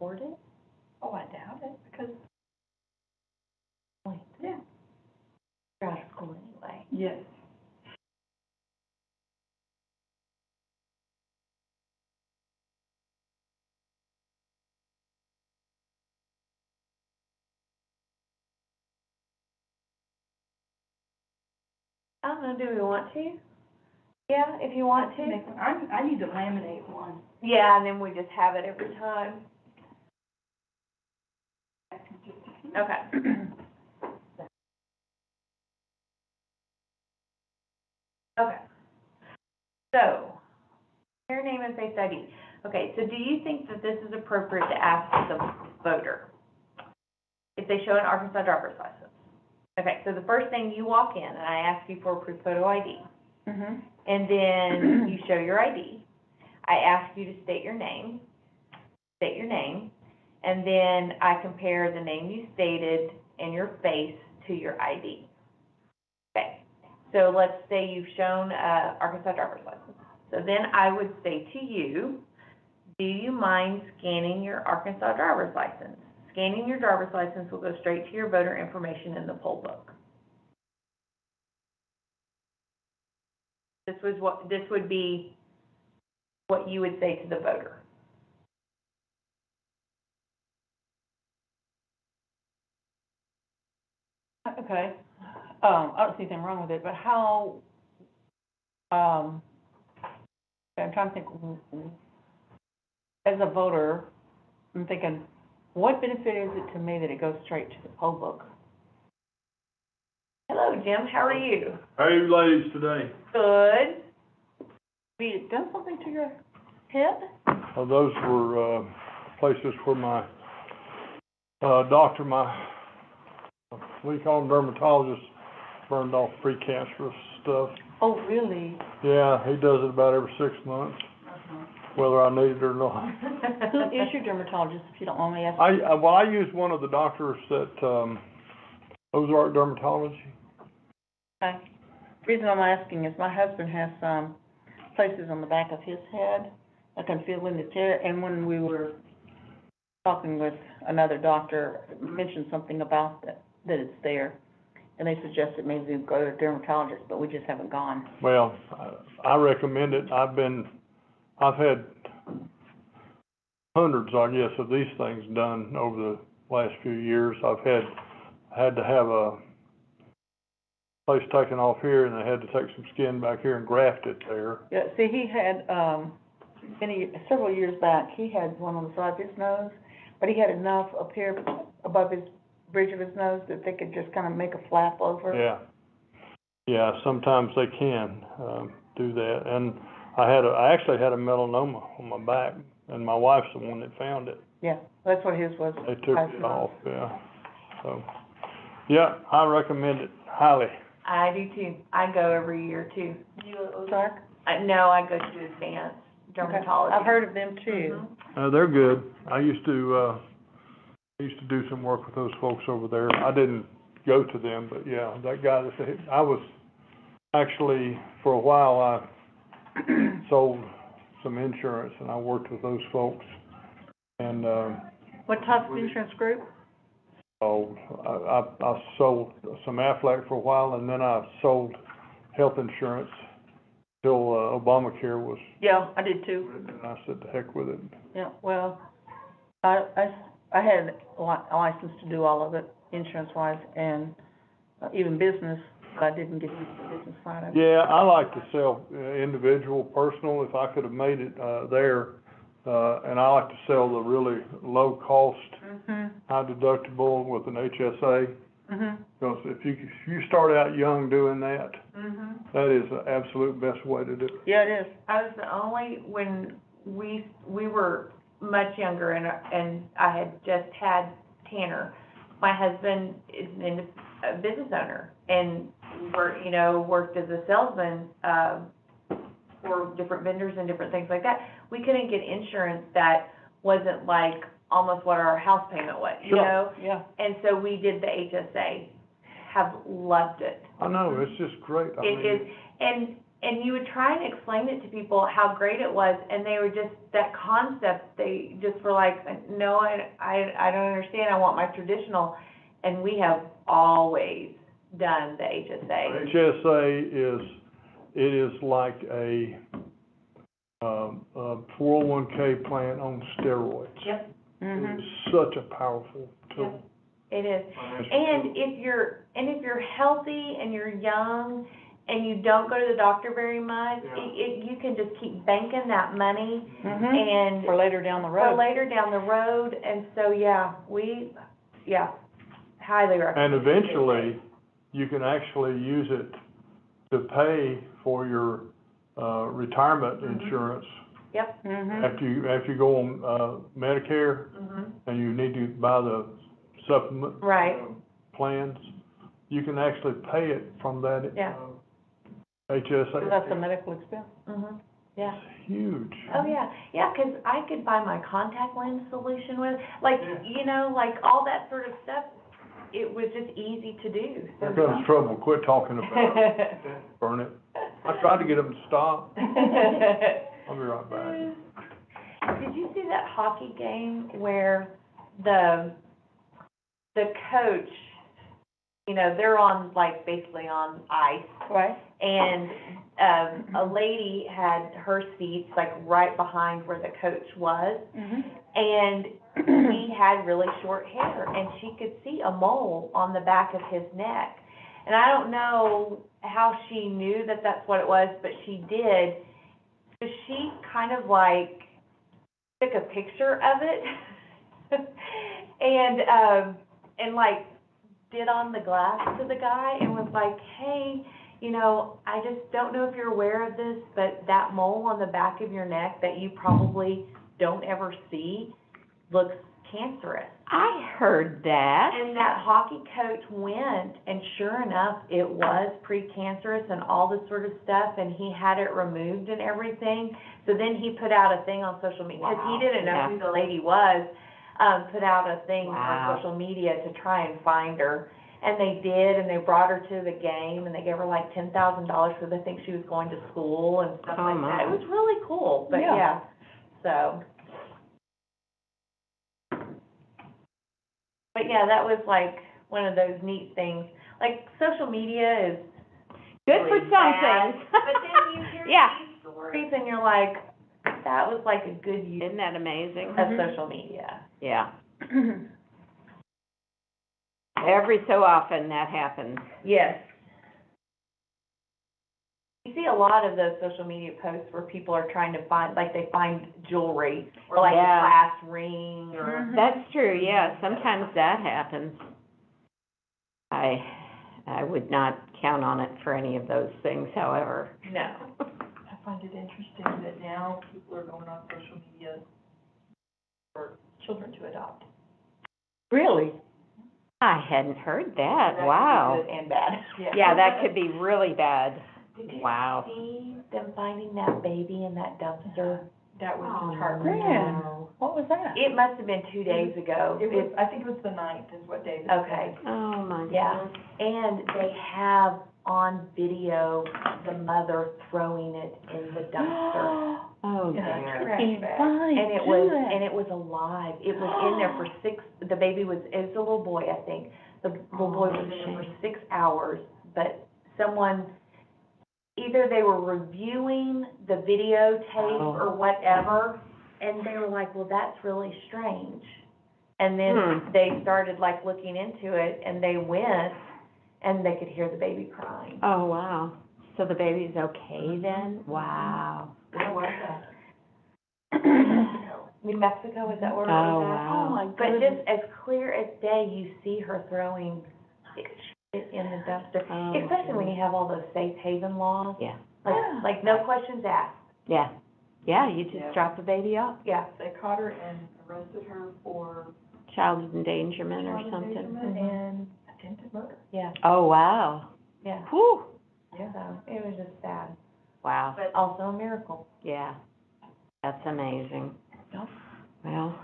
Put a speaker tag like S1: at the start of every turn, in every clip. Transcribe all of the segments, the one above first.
S1: afford it?
S2: Oh, I doubt it, because, yeah.
S1: You're out of school anyway.
S2: Yes.
S1: I don't know, do we want to? Yeah, if you want to.
S2: I need to laminate one.
S1: Yeah, and then we just have it every time. Okay. Okay. So, their name and face ID. Okay, so do you think that this is appropriate to ask the voter if they show an Arkansas driver's license? Okay, so the first thing, you walk in and I ask you for a proof photo ID.
S2: Mm-hmm.
S1: And then you show your ID. I ask you to state your name, and then I compare the name you stated and your face to your ID. Okay, so let's say you've shown Arkansas driver's license. So then I would say to you, do you mind scanning your Arkansas driver's license? Scanning your driver's license will go straight to your voter information in the poll book. This would be what you would say to the voter.
S2: Okay. I don't see anything wrong with it, but how, I'm trying to think, as a voter, I'm thinking, what benefit is it to me that it goes straight to the poll book?
S1: Hello, Jim, how are you?
S3: How are you ladies today?
S1: Good.
S2: Have you done something to your head?
S3: Well, those were, places where my, doctor, we call him dermatologist, burned off precancerous stuff.
S2: Oh, really?
S3: Yeah, he does it about every 6 months, whether I need it or not.
S2: Who is your dermatologist, if you don't mind me asking?
S3: I use one of the doctors at, Ozark Dermatology.
S2: Okay. The reason I'm asking is my husband has some places on the back of his head. I can feel in his hair, and when we were talking with another doctor, mentioned something about that it's there, and they suggested maybe we go to a dermatologist, but we just haven't gone.
S3: Well, I recommend it. I've had hundreds, I guess, of these things done over the last few years. I've had to have a place taken off here, and they had to take some skin back here and graft it there.
S2: Yeah, see, he had, several years back, he had one on the side of his nose, but he had enough up here above his bridge of his nose that they could just kind of make a flap over.
S3: Yeah, sometimes they can, do that. And I actually had a melanoma on my back, and my wife's the one that found it.
S2: Yeah, that's what his was.
S3: They took it off, yeah. So, yeah, I recommend it highly.
S1: I do too. I go every year too.
S2: You Ozark?
S1: No, I go to advanced dermatology.
S2: I've heard of them too.
S1: Mm-hmm.
S3: They're good. I used to do some work with those folks over there. I didn't go to them, but yeah, that guy I was actually, for a while, I sold some insurance, and I worked with those folks. And,
S2: What type of insurance group?
S3: so I sold some Aflac for a while, and then I sold health insurance till Obamacare was.
S2: Yeah, I did too.
S3: And I said, the heck with it.
S2: Yeah, well, I had a license to do all of it, insurance-wise, and even business, but I didn't get into the business side of it.
S3: Yeah, I like to sell individual, personal, if I could have made it there. And I like to sell the really low cost, high deductible with an HSA. Because if you start out young doing that, that is the absolute best way to do it.
S2: Yeah, it is.
S1: I was the only, when we were much younger and I had just had Tanner, my husband is a business owner and worked as a salesman, for different vendors and different things like that. We couldn't get insurance that wasn't like almost what our house payment was, you know?
S2: Yeah.
S1: And so we did the HSA, have loved it.
S3: I know, it's just great.
S1: It is, and and you would try and explain it to people how great it was, and they were just, that concept, they just were like, no, I don't understand, I want my traditional, and we have always done the HSA.
S3: HSA is like a 401k plan on steroids.
S1: Yep.
S2: Mhm.
S3: It's such a powerful tool.
S1: It is. And if you're healthy and you're young and you don't go to the doctor very much, you can just keep banking that money
S2: Mhm.
S1: and
S2: For later down the road.
S1: for later down the road. And so, highly recommend.
S3: And eventually, you can actually use it to pay for your retirement insurance
S1: Yep.
S2: Mhm.
S3: after you go on Medicare and you need to buy the supplement
S1: Right.
S3: plans. You can actually pay it from that
S1: Yeah.
S3: HSA.
S2: So that's a medical expense.
S1: Yeah.
S3: It's huge.
S1: Oh, yeah, yeah, 'cause I could buy my contact lens solution with, like, you know, like, all that sort of stuff, it was just easy to do, so.
S3: Here comes trouble, quit talking about it, burn it. I tried to get them to stop. I'll be right back.
S1: Did you see that hockey game where the coach, you know, they're on, like, basically on ice,
S2: Right.
S1: and a lady had her seats, like, right behind where the coach was,
S2: Mhm.
S1: and he had really short hair, and she could see a mole on the back of his neck. And I don't know how she knew that that's what it was, but she did. So she kind of like took a picture of it and like did on the glass to the guy and was like, hey, you know, I just don't know if you're aware of this, but that mole on the back of your neck that you probably don't ever see looks cancerous.
S4: I heard that.
S1: And that hockey coach went, and sure enough, it was precancerous and all this sort of stuff, and he had it removed and everything. So then he put out a thing on social media, because he didn't know who the lady was, put out a thing on social media to try and find her. And they did, and they brought her to the game, and they gave her like $10,000 because I think she was going to school and stuff like that. It was really cool, but yeah, so. But yeah, that was like one of those neat things. Like, social media is
S4: Good for
S1: really
S4: some
S1: bad,
S4: things.
S1: but then you hear
S4: Yeah.
S1: these stories and you're like, that was like a good use
S4: Isn't that amazing?
S1: of social media.
S4: Yeah. Every so often that happens.
S1: Yes. You see a lot of those social media posts where people are trying to find, like, they find jewelry or like a
S4: Yeah.
S1: glass ring or.
S4: That's true, yeah, sometimes that happens. I would not count on it for any of those things, however.
S1: No.
S5: I find it interesting that now people are going on social media for children to adopt.
S2: Really?
S4: I hadn't heard that,
S1: That
S4: wow.
S1: could be good and bad.
S4: Yeah, that could be really bad.
S1: Did you
S4: Wow.
S1: see them finding that baby in that dumpster?
S5: That was
S1: Oh,
S5: just heartbreaking.
S2: Man, what was that?
S1: It must have been 2 days ago.
S5: It was, I think it was the 9th is what David said.
S1: Okay,
S4: Oh, my
S1: yeah,
S4: goodness.
S1: and they have on video the mother throwing it in the dumpster.
S4: Oh,
S5: In a
S4: dear.
S5: trash bag.
S1: And it was alive. It was in there for the baby was, it was a little boy, I think. The little boy was in there for 6 hours, but someone, either they were reviewing the videotape or whatever, and they were like, well, that's really strange. And then they started like looking into it, and they went, and they could hear the baby crying.
S4: Oh, wow. So the baby's okay then? Wow.
S1: Where was that? New Mexico, is that where it
S4: Oh,
S1: was at?
S4: wow.
S1: Oh, my goodness. But just as clear as day, you see her throwing shit in the dumpster,
S4: Oh,
S1: especially when you have all those safe haven laws.
S4: Yeah.
S1: Like no questions asked.
S4: Yeah. Yeah, you just drop the baby off.
S1: Yeah.
S5: They caught her and arrested her for
S4: Child endangerment or
S5: child
S4: something.
S5: endangerment and attempted murder.
S1: Yeah,
S4: Oh, wow.
S1: yeah.
S4: Whew.
S5: Yeah.
S1: So it was just sad,
S4: Wow.
S1: but also a miracle.
S4: Yeah. That's amazing.
S1: Yep.
S4: Well.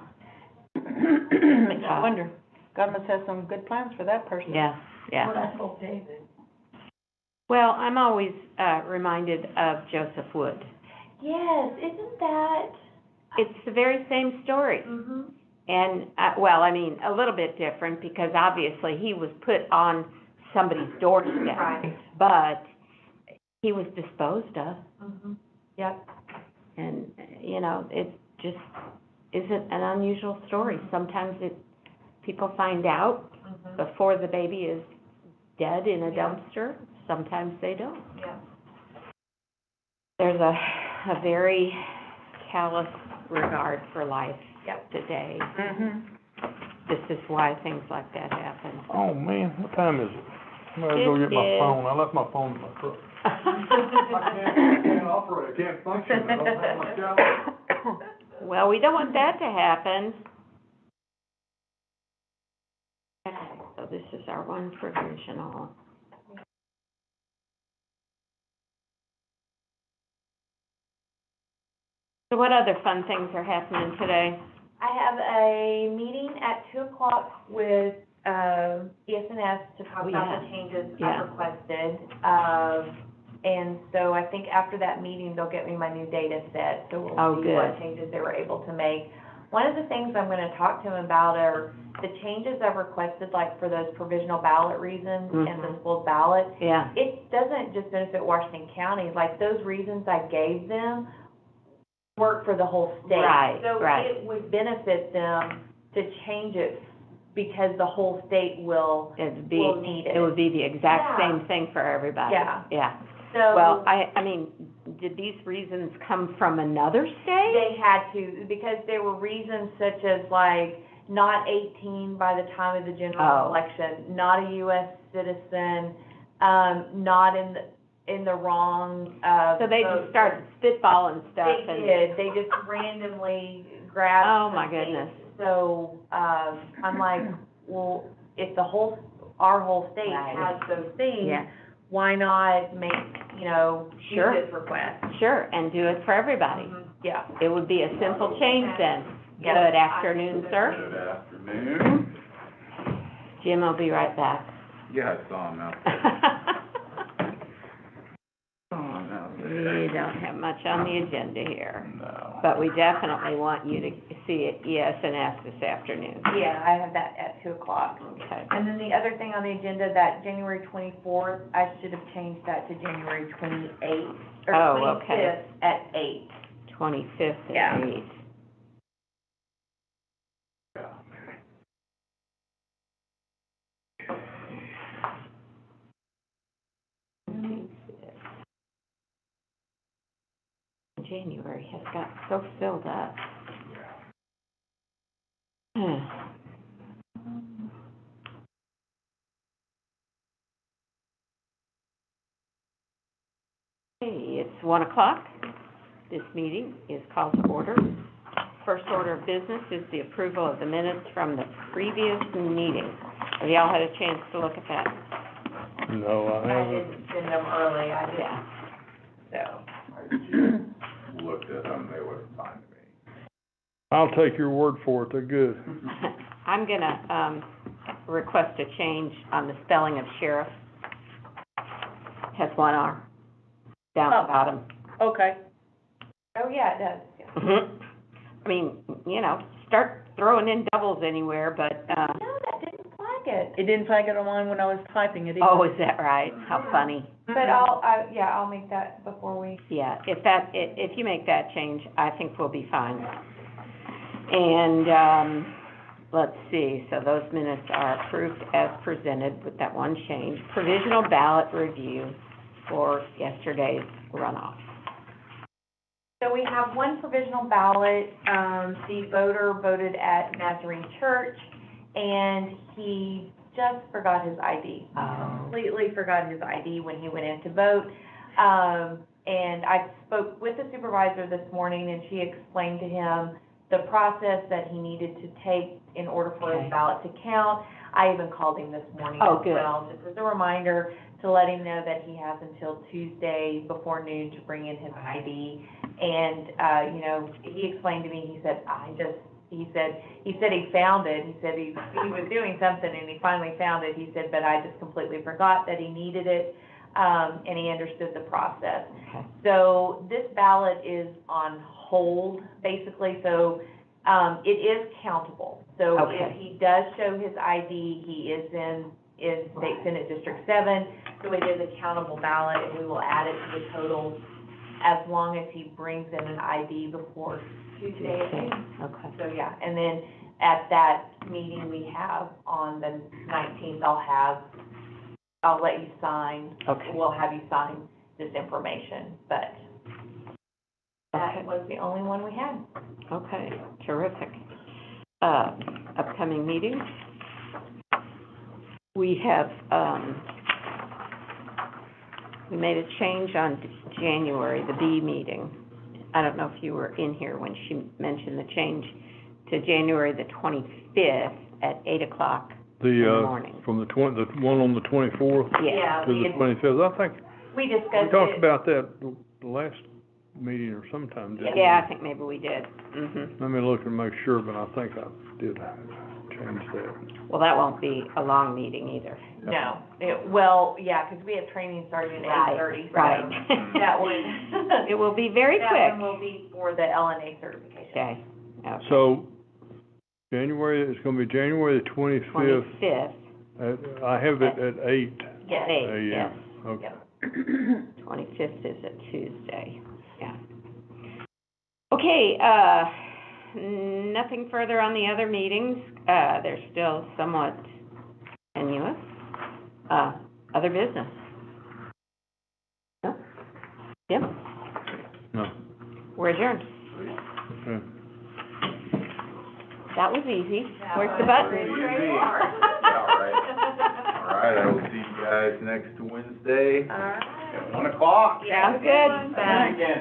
S2: Makes you wonder. God must have some good plans for that person.
S4: Yeah, yeah.
S5: What I told David
S4: Well, I'm always, reminded of Joseph Wood.
S1: Yes, isn't that?
S4: It's the very same story.
S1: Mm-hmm.
S4: And, well, I mean, a little bit different because obviously he was put on somebody's doorstep.
S1: Right.
S4: But he was disposed of.
S1: Mm-hmm. Yep.
S4: And, you know, it just isn't an unusual story. Sometimes people find out
S1: Mm-hmm.
S4: before the baby is dead in a
S1: Yeah.
S4: dumpster. Sometimes they don't.
S1: Yeah.
S4: There's a very callous regard for life
S1: Yep.
S4: today.
S2: Mhm.
S4: This is why things like that happen.
S3: Oh, man, what time is it? I'm gonna go get my
S4: It is-
S3: phone. I left my phone in my truck. I can't operate, I can't function, I don't have my calendar.
S4: Well, we don't want that to happen. Okay, so this is our one provisional. So what other fun things are happening today?
S1: I have a meeting at 2:00 with, ES&S to talk
S4: Oh,
S1: about
S4: yeah.
S1: the changes
S4: Yeah.
S1: I've requested. And so I think after that meeting, they'll get me my new data set, so
S4: Oh,
S1: we'll see what
S4: good.
S1: changes they were able to make. One of the things I'm gonna talk to them about are the changes I've requested, like for those provisional ballot reasons and the
S4: Mhm.
S1: school ballot.
S4: Yeah,
S1: It doesn't just benefit Washington County, like those reasons I gave them work for the whole state.
S4: Right,
S1: So
S4: right.
S1: it would benefit them to change it because the whole state will
S4: it'd
S1: need
S4: it would be the exact
S1: Yeah.
S4: same thing for everybody.
S1: Yeah.
S4: Yeah.
S1: So.
S4: Well, I mean, did these reasons come from another state?
S1: They had to, because there were reasons such as like, not 18 by the time of the general
S4: Oh.
S1: election, not a US citizen, not in the wrong,
S4: So they
S1: vote.
S4: just started spitballing stuff
S1: They
S4: and.
S1: did, they just randomly grabbed.
S4: Oh, my
S1: some things.
S4: goodness.
S1: So, I'm like, well, if our whole state
S4: Right.
S1: has those things,
S4: Yeah,
S1: why not make, do
S4: Sure.
S1: this request?
S4: sure, and do it for everybody.
S1: Mhm. Yeah.
S4: It would be a simple change then.
S1: Yeah.
S4: Good afternoon, sir.
S6: Good afternoon.
S4: Jim will be right back.
S6: Yeah, I saw him out there.
S4: We don't have much on the agenda here,
S6: No.
S4: but we definitely want you to see it, ES&S this afternoon.
S1: Yeah, I have that at 2:00.
S4: Okay.
S1: And then the other thing on the agenda, that January 24th, I should have changed that to January 28th, or
S4: Oh, okay.
S1: 25th at 8.
S4: 25th
S1: Yeah.
S4: at 8. January has got so filled up. Hey, it's 1:00. This meeting is called to order. First order of business is the approval of the minutes from the previous meeting. Have y'all had a chance to look at that?
S3: No, I
S1: I
S3: haven't.
S1: didn't send them early, I did,
S4: Yeah.
S1: so.
S6: I just looked at them, they look fine to me.
S3: I'll take your word for it, they're good.
S4: I'm gonna, request a change on the spelling of sheriff. Has one R down at the
S2: Oh.
S4: bottom.
S2: Okay.
S1: Oh, yeah, it does, yeah.
S4: I mean, start throwing in doubles anywhere, but,
S1: No, that didn't flag it.
S2: It didn't flag it on mine when I was typing it either.
S4: oh, is that right? How funny.
S1: But I'll make that before we.
S4: Yeah, if you make that change, I think we'll be fine. And, let's see, so those minutes are approved as presented with that one change. Provisional ballot review for yesterday's runoff.
S1: So we have one provisional ballot. The voter voted at Nazarene Church, and he just forgot his ID. Completely forgot his ID when he went in to vote. And I spoke with the supervisor this morning, and she explained to him the process that he needed to take in order for
S4: Okay.
S1: his ballot to count. I even called him this morning
S4: Oh,
S1: as
S4: good.
S1: well, just as a reminder to let him know that he has until Tuesday before noon to bring in his ID. And, he explained to me, he said, he said he found it. He said he was doing something and he finally found it. He said, but I just completely forgot that he needed it. and he understood the process. So this ballot is on hold, basically, so, it is countable. So
S4: Okay.
S1: if he does show his ID, he is State Senate District 7, so it is a countable ballot, and we will add it to the total as long as he brings in an ID before Tuesday.
S4: Okay.
S1: So, yeah, and then at that meeting we have on the 19th, I'll let you sign.
S4: Okay.
S1: We'll have you sign this information, but that
S4: Okay.
S1: was the only one we had.
S4: Okay, terrific. Upcoming meetings. We have, we made a change on January, the B meeting. I don't know if you were in here when she mentioned the change to January the 25th at 8 o'clock in the morning.
S3: From the one on the 24th
S1: Yeah,
S3: to the 25th, I think
S1: we
S3: we
S1: discussed
S3: talked
S1: it.
S3: about that the last meeting or sometime, didn't we?
S4: Yeah, I think maybe we did. Mm-hmm.
S3: Let me look and make sure, but I think I did change that.
S4: Well, that won't be a long meeting either.
S1: No, yeah, because we have training starting at
S4: Right,
S1: 8:30, so
S4: right.
S1: that one.
S4: It will be very
S1: That
S4: quick.
S1: one will be for the LNA certification.
S4: Okay. Okay.
S3: So, it's gonna be January the 25th.
S4: 25th,
S3: I have it at 8
S1: Yes.
S4: 8,
S3: a.m.
S4: yes.
S3: Okay.
S4: 25th is a Tuesday, yeah. Okay, nothing further on the other meetings. They're still somewhat tenuous. Other business? No? Yep,
S3: No.
S4: we're adjourned.
S3: Okay.
S4: That was easy.
S1: That
S4: Where's the
S1: was
S4: button?
S1: pretty
S6: Easy.
S1: straightforward.
S6: All right, I will see you guys next Wednesday
S1: All right.
S6: at 1 o'clock.
S1: Yeah,
S4: Sounds good.
S1: Bye.
S6: Again.